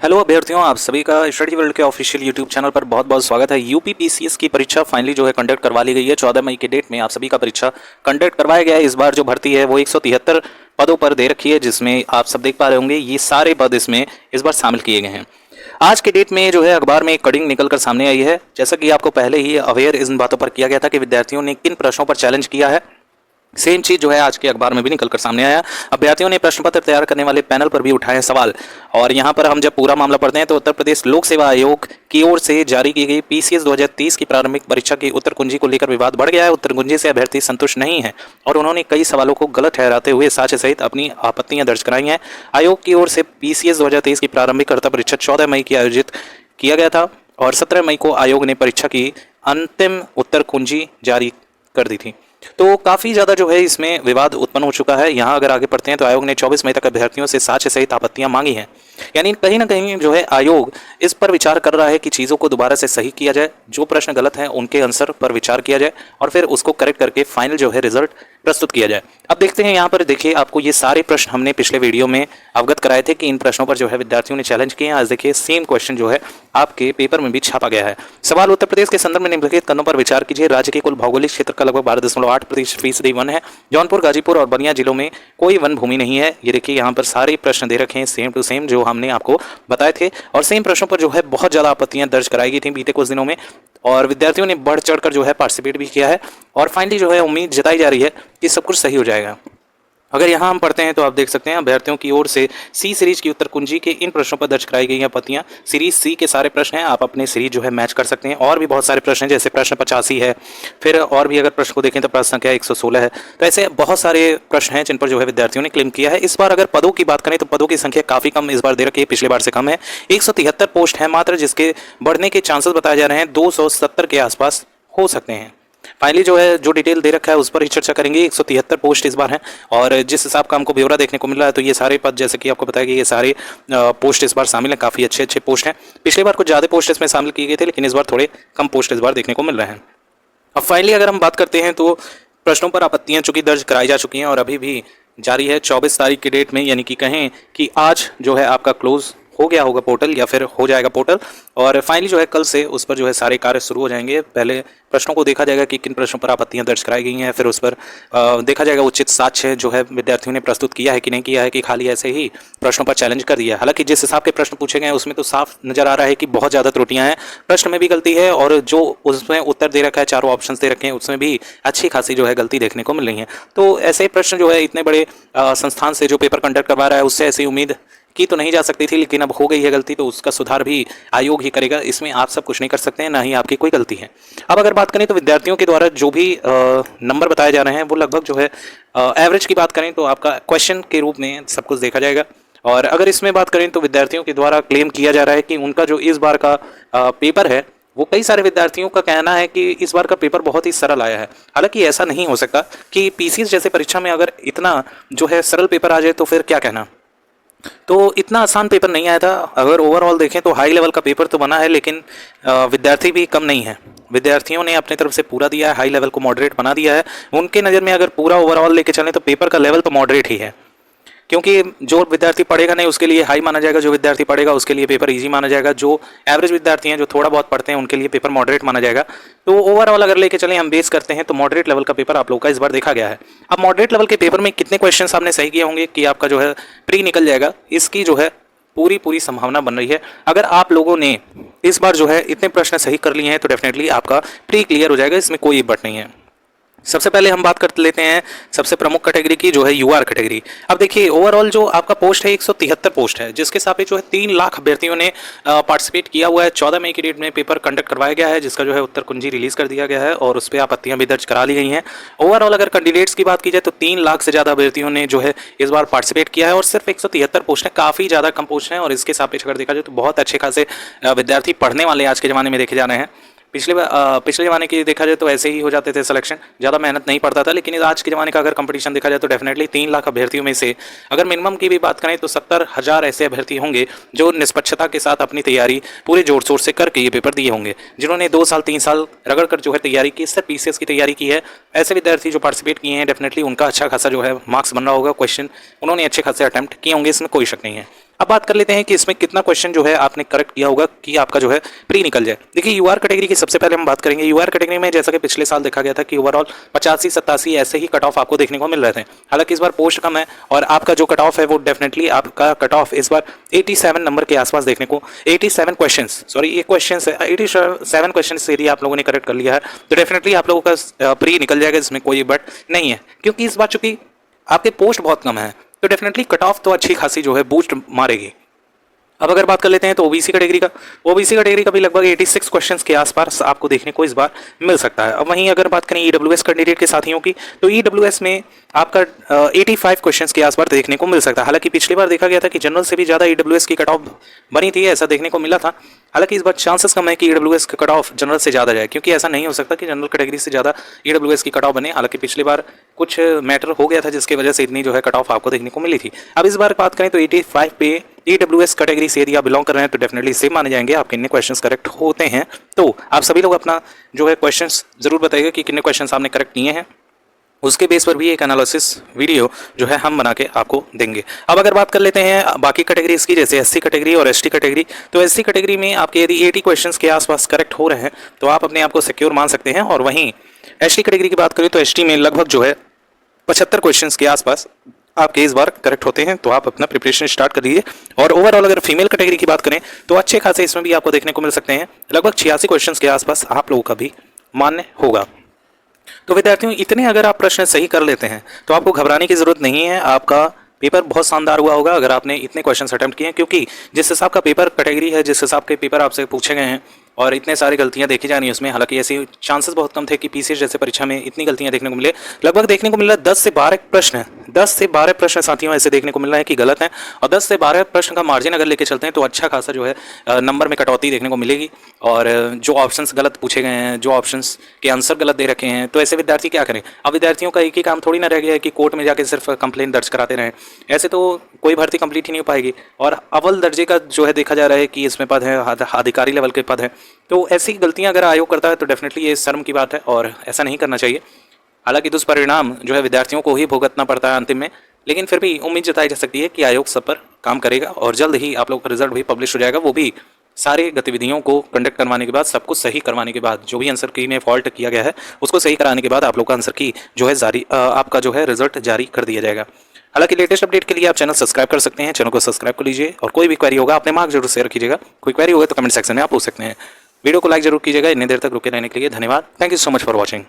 Hello अभ्यर्थियों, आप सभी का स्टडी वर्ल्ड के ऑफिशियल यूट्यूब चैनल पर बहुत बहुत स्वागत है। यूपी पीसीएस की परीक्षा फाइनली जो है कंडक्ट करवा ली गई है। 14 मई के डेट में आप सभी का परीक्षा कंडक्ट करवाया गया है। इस बार जो भर्ती है वो 173 पदों पर दे रखी है, जिसमें आप सब देख पा रहे होंगे ये सारे पद इसमें इस बार शामिल किए गए हैं। आज के डेट में जो है अखबार में एक कटिंग निकल कर सामने आई है। जैसा कि आपको पहले ही अवेयर इन बातों पर किया गया था कि विद्यार्थियों ने किन प्रश्नों पर चैलेंज किया है, सेम चीज जो है आज के अखबार में भी निकल कर सामने आया। अभ्यर्थियों ने प्रश्न पत्र तैयार करने वाले पैनल पर भी उठाए सवाल। और यहां पर हम जब पूरा मामला पढ़ते हैं तो उत्तर प्रदेश लोक सेवा आयोग की ओर से जारी की गई पीसीएस 2030 की प्रारंभिक परीक्षा की उत्तर कुंजी को लेकर विवाद बढ़ गया है। उत्तर कुंजी से अभ्यर्थी संतुष्ट नहीं है और उन्होंने कई सवालों को गलत ठहराते हुए साक्ष्य सहित अपनी आपत्तियां दर्ज कराई हैं। आयोग की ओर से पीसीएस 2023 की प्रारंभिक अर्हता परीक्षा 14 मई की आयोजित किया गया था और 17 मई को आयोग ने परीक्षा की अंतिम उत्तर कुंजी जारी कर दी थी। तो काफ़ी ज़्यादा जो है इसमें विवाद उत्पन्न हो चुका है। यहाँ अगर आगे पढ़ते हैं तो आयोग ने 24 मई तक अभ्यर्थियों से साक्ष्य सहित आपत्तियां मांगी हैं। यानी कहीं ना कहीं जो है आयोग इस पर विचार कर रहा है कि चीज़ों को दोबारा से सही किया जाए, जो प्रश्न गलत हैं उनके आंसर पर विचार किया जाए और फिर उसको करेक्ट करके फाइनल जो है रिजल्ट प्रस्तुत किया जाए। अब देखते हैं यहाँ पर देखिए, आपको ये सारे प्रश्न हमने पिछले वीडियो में अवगत कराए थे कि इन प्रश्नों पर जो है विद्यार्थियों ने चैलेंज किए हैं। आज देखिए सेम क्वेश्चन जो है आपके पेपर में भी छापा गया है। सवाल, उत्तर प्रदेश के संदर्भ में निम्नलिखित कदमों पर विचार कीजिए। राज्य के कुल भौगोलिक क्षेत्र का लगभग 12.8% वन है। जौनपुर, गाजीपुर और बलिया जिलों में कोई वन भूमि नहीं है। ये देखिए यहाँ पर सारे प्रश्न दे रखे हैं सेम टू सेम जो हमने आपको बताए थे। और सेम प्रश्नों पर जो है बहुत ज़्यादा आपत्तियां दर्ज कराई गई थी बीते कुछ दिनों में और विद्यार्थियों ने बढ़ चढ़कर जो है पार्टिसिपेट भी किया है और फाइनली जो है उम्मीद जताई जा रही है कि सब कुछ सही हो जाएगा। अगर यहाँ हम पढ़ते हैं तो आप देख सकते हैं अभ्यर्थियों की ओर से सी सीरीज की उत्तर कुंजी के इन प्रश्नों पर दर्ज कराई गई हैं आपत्तियां। सीरीज सी के सारे प्रश्न हैं, आप अपने सीरीज जो है मैच कर सकते हैं। और भी बहुत सारे प्रश्न हैं, जैसे प्रश्न 85 है, फिर और भी अगर प्रश्न को देखें तो प्रश्न संख्या 116 है। तो ऐसे बहुत सारे प्रश्न हैं जिन पर जो है विद्यार्थियों ने क्लेम किया है। इस बार अगर पदों की बात करें तो पदों की संख्या काफ़ी कम इस बार दे रखी है, पिछले बार से कम है। 173 पोस्ट है मात्र, जिसके बढ़ने के चांसेस बताए जा रहे हैं 270 के आसपास हो सकते हैं। फाइनली जो है जो डिटेल दे रखा है उस पर ही चर्चा करेंगे। 173 पोस्ट इस बार हैं और जिस हिसाब का हमको ब्यौरा देखने को मिल रहा है तो ये सारे पद, जैसे कि आपको बताया कि ये सारे पोस्ट इस बार शामिल हैं। काफ़ी अच्छे अच्छे पोस्ट हैं। पिछले बार कुछ ज़्यादा पोस्ट इसमें शामिल किए गए थे, लेकिन इस बार थोड़े कम पोस्ट इस बार देखने को मिल रहे हैं। अब फाइनली अगर हम बात करते हैं तो प्रश्नों पर आपत्तियां चूंकि दर्ज कराई जा चुकी हैं और अभी भी जारी है 24 तारीख की डेट में, यानी कि कहें कि आज जो है आपका क्लोज हो गया होगा पोर्टल या फिर हो जाएगा पोर्टल और फाइनली जो है कल से उस पर जो है सारे कार्य शुरू हो जाएंगे। पहले प्रश्नों को देखा जाएगा कि किन प्रश्नों पर आपत्तियां दर्ज कराई गई हैं, फिर उस पर देखा जाएगा उचित साक्ष्य जो है विद्यार्थियों ने प्रस्तुत किया है कि नहीं किया है, कि खाली ऐसे ही प्रश्नों पर चैलेंज कर दिया है। हालांकि जिस हिसाब के प्रश्न पूछे गए हैं उसमें तो साफ नजर आ रहा है कि बहुत ज़्यादा त्रुटियां हैं, प्रश्न में भी गलती है और जो उसमें उत्तर दे रखा है, चारों ऑप्शन दे रखे हैं, उसमें भी अच्छी खासी जो है गलती देखने को मिल रही है। तो ऐसे प्रश्न जो है इतने बड़े संस्थान से जो पेपर कंडक्ट करवा रहा है उससे ऐसी उम्मीद की तो नहीं जा सकती थी, लेकिन अब हो गई है गलती तो उसका सुधार भी आयोग ही करेगा। इसमें आप सब कुछ नहीं कर सकते हैं, ना ही आपकी कोई गलती है। अब अगर बात करें तो विद्यार्थियों के द्वारा जो भी नंबर बताए जा रहे हैं वो लगभग जो है एवरेज की बात करें तो आपका क्वेश्चन के रूप में सब कुछ देखा जाएगा। और अगर इसमें बात करें तो विद्यार्थियों के द्वारा क्लेम किया जा रहा है कि उनका जो इस बार का पेपर है वो, कई सारे विद्यार्थियों का कहना है कि इस बार का पेपर बहुत ही सरल आया है। हालांकि ऐसा नहीं हो सकता कि पीसीएस जैसे परीक्षा में अगर इतना जो है सरल पेपर आ जाए तो फिर क्या कहना। तो इतना आसान पेपर नहीं आया था। अगर ओवरऑल देखें तो हाई लेवल का पेपर तो बना है, लेकिन विद्यार्थी भी कम नहीं है। विद्यार्थियों ने अपनी तरफ से पूरा दिया है, हाई लेवल को मॉडरेट बना दिया है। उनके नज़र में अगर पूरा ओवरऑल लेके चलें तो पेपर का लेवल तो मॉडरेट ही है, क्योंकि जो विद्यार्थी पढ़ेगा नहीं उसके लिए हाई माना जाएगा, जो विद्यार्थी पढ़ेगा उसके लिए पेपर इजी माना जाएगा, जो एवरेज विद्यार्थी हैं जो थोड़ा बहुत पढ़ते हैं उनके लिए पेपर मॉडरेट माना जाएगा। तो ओवरऑल अगर लेके चलें हम बेस करते हैं तो मॉडरेट लेवल का पेपर आप लोग का इस बार देखा गया है। अब मॉडरेट लेवल के पेपर में कितने क्वेश्चन आपने सही किए होंगे कि आपका जो है प्री निकल जाएगा, इसकी जो है पूरी संभावना बन रही है। अगर आप लोगों ने इस बार जो है इतने प्रश्न सही कर लिए हैं तो डेफिनेटली आपका प्री क्लियर हो जाएगा, इसमें कोई बट नहीं है। सबसे पहले हम बात कर लेते हैं सबसे प्रमुख कैटेगरी की, जो है यूआर कैटेगरी। अब देखिए ओवरऑल जो आपका पोस्ट है 173 पोस्ट है, जिसके सापेक्ष जो है 3 लाख अभ्यर्थियों ने पार्टिसिपेट किया हुआ है। 14 मई की डेट में पेपर कंडक्ट करवाया गया है, जिसका जो है उत्तर कुंजी रिलीज कर दिया गया है और उस पर आपत्तियां भी दर्ज करा ली गई हैं। ओवरऑल अगर कैंडिडेट्स की बात की जाए तो 3 लाख से ज़्यादा अभ्यर्थियों ने जो है इस बार पार्टिसिपेट किया है और सिर्फ 173 पोस्ट है, काफ़ी ज़्यादा कम पोस्ट हैं। और इसके सापेक्ष अगर देखा जाए तो बहुत अच्छे खासे विद्यार्थी पढ़ने वाले आज के ज़माने में देखे जा रहे हैं। पिछले ज़माने की देखा जाए तो ऐसे ही हो जाते थे सिलेक्शन, ज़्यादा मेहनत नहीं पड़ता था। लेकिन आज के ज़माने का अगर कंपटीशन देखा जाए तो डेफिनेटली 3 लाख अभ्यर्थियों में से अगर मिनिमम की भी बात करें तो 70,000 ऐसे अभ्यर्थी होंगे जो निष्पक्षता के साथ अपनी तैयारी पूरे जोर शोर से करके ये पेपर दिए होंगे, जिन्होंने 2 साल 3 साल रगड़ कर जो है तैयारी की, सिर्फ पीसीएस की तैयारी की है। ऐसे विद्यार्थी जो पार्टिसिपेट किए हैं डेफिनेटली उनका अच्छा खासा जो है मार्क्स बन रहा होगा, क्वेश्चन उन्होंने अच्छे खासे अटैम्प्ट किए होंगे, इसमें कोई शक नहीं है। अब बात कर लेते हैं कि इसमें कितना क्वेश्चन जो है आपने करेक्ट किया होगा कि आपका जो है प्री निकल जाए। देखिए यूआर कैटेगरी की सबसे पहले हम बात करेंगे। यूआर कैटेगरी में जैसा कि पिछले साल देखा गया था कि ओवरऑल 85-87 ऐसे ही कट ऑफ आपको देखने को मिल रहे थे। हालांकि इस बार पोस्ट कम है और आपका जो कट ऑफ है वो डेफिनेटली आपका कट ऑफ इस बार 87 नंबर के आसपास देखने को, 87 क्वेश्चन, सॉरी ये क्वेश्चन है, 87 क्वेश्चन से यदि आप लोगों ने करेक्ट कर लिया है तो डेफिनेटली आप लोगों का प्री निकल जाएगा, इसमें कोई बट नहीं है। क्योंकि इस बार चूंकि आपके पोस्ट बहुत कम है तो डेफिनेटली कट ऑफ तो अच्छी खासी जो है बूस्ट मारेगी। अब अगर बात कर लेते हैं तो ओबीसी कैटेगरी का, ओबीसी कैटेगरी का भी लगभग 86 क्वेश्चंस के आसपास आपको देखने को इस बार मिल सकता है। अब वहीं अगर बात करें ईडब्ल्यूएस कैंडिडेट के साथियों की तो ईडब्ल्यूएस में आपका 85 क्वेश्चंस के आसपास देखने को मिल सकता है। हालांकि पिछली बार देखा गया था कि जनरल से भी ज़्यादा ईडब्ल्यूएस की कट ऑफ बनी थी, ऐसा देखने को मिला था। हालांकि इस बार चांसेस कम है कि ईडब्ल्यूएस का कट ऑफ जनरल से ज़्यादा जाए, क्योंकि ऐसा नहीं हो सकता कि जनरल कैटेगरी से ज़्यादा ईडब्ल्यूएस की कट ऑफ बने। हालांकि पिछली बार कुछ मैटर हो गया था जिसकी वजह से इतनी जो है कट ऑफ आपको देखने को मिली थी। अब इस बार बात करें तो 85 पे ईडब्ल्यूएस कैटेगरी से यदि आप बिलोंग कर रहे हैं तो डेफिनेटली सेम माने जाएंगे। आप कितने क्वेश्चंस करेक्ट होते हैं, तो आप सभी लोग अपना जो है क्वेश्चंस जरूर बताइएगा कि कितने क्वेश्चंस आपने करेक्ट किए हैं। उसके बेस पर भी एक एनालिसिस वीडियो जो है हम बना के आपको देंगे। अब अगर बात कर लेते हैं बाकी कैटेगरीज की, जैसे एससी कैटेगरी और एसटी कैटेगरी, तो एससी कैटेगरी में आपके यदि 80 क्वेश्चंस के आसपास करेक्ट हो रहे हैं तो आप अपने आप को सिक्योर मान सकते हैं। और वहीं एसटी कैटेगरी की बात करें तो एसटी में लगभग जो है 75 क्वेश्चंस के आसपास आपके इस बार करेक्ट होते हैं, तो आप अपना प्रिपरेशन स्टार्ट कर दीजिए। और ओवरऑल अगर फीमेल कैटेगरी की बात करें तो अच्छे खासे इसमें भी आपको देखने को मिल सकते हैं, लगभग 86 क्वेश्चंस के आसपास आप लोगों का भी मान्य होगा। तो विद्यार्थियों इतने अगर आप प्रश्न सही कर लेते हैं तो आपको घबराने की जरूरत नहीं है, आपका पेपर बहुत शानदार हुआ होगा अगर आपने इतने क्वेश्चंस अटेम्प्ट किए हैं। क्योंकि जिस हिसाब का पेपर कैटेगरी है, जिस हिसाब के पेपर आपसे पूछे गए हैं और इतने सारी गलतियां देखी जा रही हैं उसमें, हालांकि ऐसे चांसेस बहुत कम थे कि पीसीएस जैसे परीक्षा में इतनी गलतियां देखने को मिले। लगभग देखने को मिल रहा है 10 से 12 प्रश्न है, 10 से 12 प्रश्न साथियों ऐसे देखने को मिल रहा है कि गलत है। और 10 से 12 प्रश्न का मार्जिन अगर लेके चलते हैं तो अच्छा खासा जो है नंबर में कटौती देखने को मिलेगी। और जो ऑप्शंस गलत पूछे गए हैं, जो ऑप्शंस के आंसर गलत दे रखे हैं, तो ऐसे विद्यार्थी क्या करें। अब विद्यार्थियों का एक ही काम थोड़ी ना रह गया है कि कोर्ट में जाकर सिर्फ कंप्लेंट दर्ज कराते रहें, ऐसे तो कोई भर्ती कंप्लीट ही नहीं हो पाएगी। और अव्वल दर्जे का जो है देखा जा रहा है कि इसमें पद है, अधिकारी लेवल के पद है, तो ऐसी गलतियां अगर आयोग करता है तो डेफिनेटली ये शर्म की बात है और ऐसा नहीं करना चाहिए। हालांकि दुष्परिणाम जो है विद्यार्थियों को ही भुगतना पड़ता है अंतिम में, लेकिन फिर भी उम्मीद जताई जा सकती है कि आयोग सब पर काम करेगा और जल्द ही आप लोग का रिजल्ट भी पब्लिश हो जाएगा, वो भी सारे गतिविधियों को कंडक्ट करवाने के बाद, सब कुछ सही करवाने के बाद, जो भी आंसर की में फॉल्ट किया गया है उसको सही कराने के बाद आप लोग का आंसर की जो है जारी आपका जो है रिजल्ट जारी कर दिया जाएगा। हालांकि लेटेस्ट अपडेट के लिए आप चैनल सब्सक्राइब कर सकते हैं, चैनल को सब्सक्राइब कर लीजिए। और कोई भी क्वेरी होगा अपने मार्क जरूर शेयर कीजिएगा, कोई क्वेरी होगा तो कमेंट सेक्शन में आप पूछ सकते हैं। वीडियो को लाइक जरूर कीजिएगा। इतनी देर तक रुके रहने के लिए धन्यवाद। Thank you so much for watching.